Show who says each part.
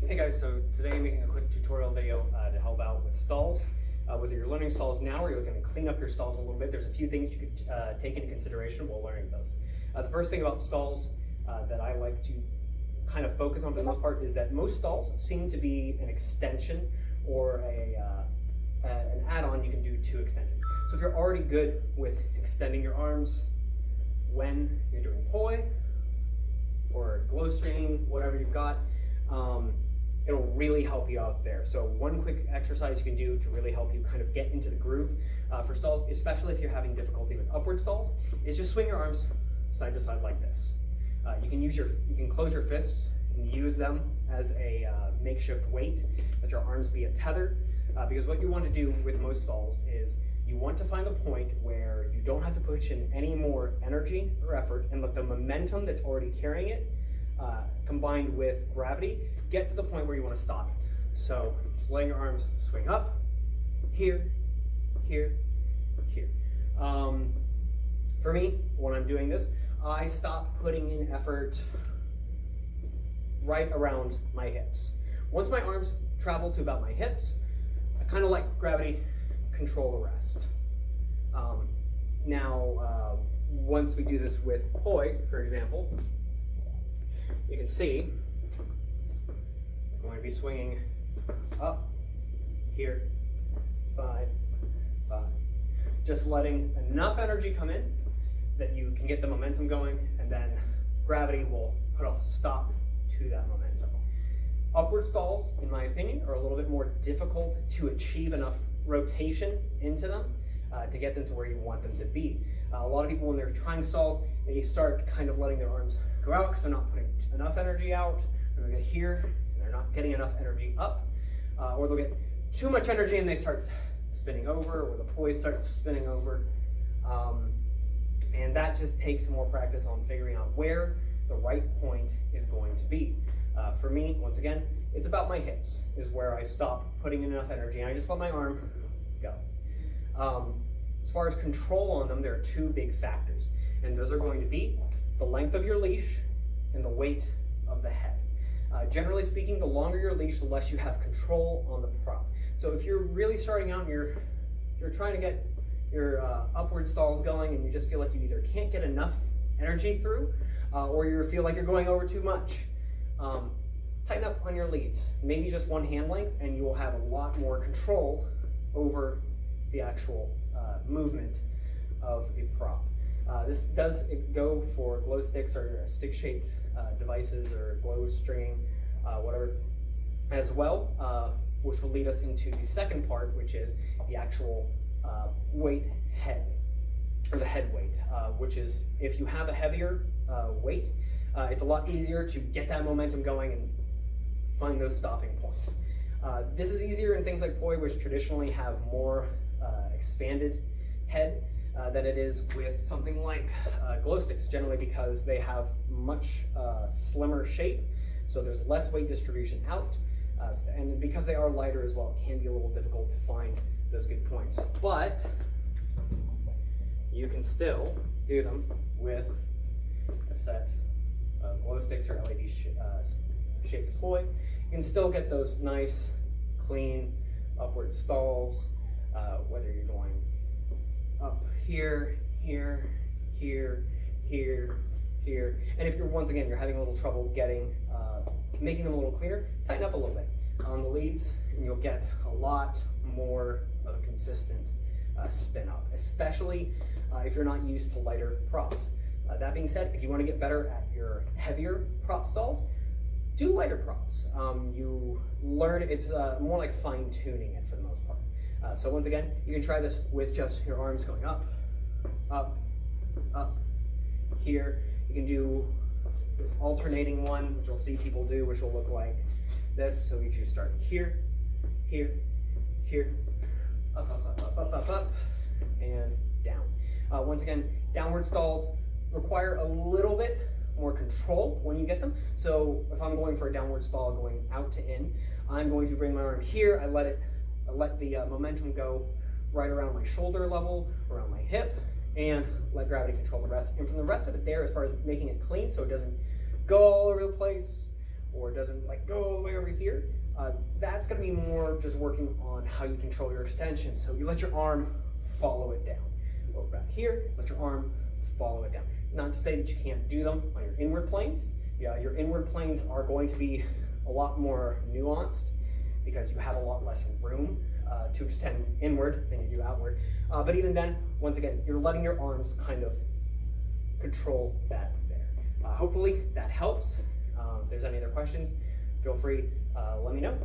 Speaker 1: Hey guys, so today I'm making a quick tutorial video to help out with stalls. Whether you're learning stalls now or you're looking to clean up your stalls a little bit, there's a few things you could take into consideration while learning those. The first thing about stalls that I like to kind of focus on for the most part is that most stalls seem to be an extension or an add-on you can do to extensions. So if you're already good with extending your arms when you're doing poi or glow string, whatever you've got, it'll really help you out there. So one quick exercise you can do to really help you kind of get into the groove for stalls, especially if you're having difficulty with upward stalls, is just swing your arms side to side like this. You can close your fists and use them as a makeshift weight, let your arms be a tether, because what you want to do with most stalls is you want to find a point where you don't have to push in any more energy or effort, and let the momentum that's already carrying it combined with gravity get to the point where you want to stop it. So just letting your arms swing up, here, here, here. For me, when I'm doing this, I stop putting in effort right around my hips. Once my arms travel to about my hips, I kind of let gravity control the rest. Once we do this with poi, for example, you can see I'm going to be swinging up, here, side, side. Just letting enough energy come in that you can get the momentum going, and then gravity will put a stop to that momentum. Upward stalls, in my opinion, are a little bit more difficult to achieve enough rotation into them to get them to where you want them to be. A lot of people, when they're trying stalls, they start kind of letting their arms go out because they're not putting enough energy out. They'll get here, and they're not getting enough energy up, or they'll get too much energy and they start spinning over, or the poi starts spinning over. And that just takes more practice on figuring out where the right point is going to be. For me, once again, it's about my hips is where I stop putting in enough energy, and I just let my arm go. As far as control on them, there are two big factors, and those are going to be the length of your leash and the weight of the head. Generally speaking, the longer your leash, the less you have control on the prop. So if you're really starting out and you're trying to get your upward stalls going, and you just feel like you either can't get enough energy through, or you feel like you're going over too much, tighten up on your leads. Maybe just one hand length, and you will have a lot more control over the actual movement of a prop. This does go for glow sticks or stick-shaped devices or glow string, whatever, as well, which will lead us into the second part, which is the actual weight head, or the head weight, which is if you have a heavier weight, it's a lot easier to get that momentum going and find those stopping points. This is easier in things like poi, which traditionally have more expanded head than it is with something like glow sticks, generally because they have much slimmer shape, so there's less weight distribution out, and because they are lighter as well, it can be a little difficult to find those good points. But you can still do them with a set of glow sticks or LED shaped poi. You can still get those nice, clean upward stalls, whether you're going up here, here, here, here, here. And if you're, once again, you're having a little trouble getting, making them a little cleaner, tighten up a little bit on the leads, and you'll get a lot more of a consistent spin up, especially if you're not used to lighter props. That being said, if you want to get better at your heavier prop stalls, do lighter props. You learn, it's more like fine tuning it for the most part. So once again, you can try this with just your arms going up, up, up, here. You can do this alternating one, which you'll see people do, which will look like this. So we can start here, here, here, up, up, up, up, up, up, up, and down. Once again, downward stalls require a little bit more control when you get them. So if I'm going for a downward stall going out to in, I'm going to bring my arm here. I let the momentum go right around my shoulder level, around my hip, and let gravity control the rest. And from the rest of it there, as far as making it clean so it doesn't go all over the place or doesn't like go all the way over here, that's going to be more just working on how you control your extension. So you let your arm follow it down. Over back here, let your arm follow it down. Not to say that you can't do them on your inward planes. Yeah, your inward planes are going to be a lot more nuanced because you have a lot less room to extend inward than you do outward. But even then, once again, you're letting your arms kind of control that there. Hopefully that helps. If there's any other questions, feel free, let me know.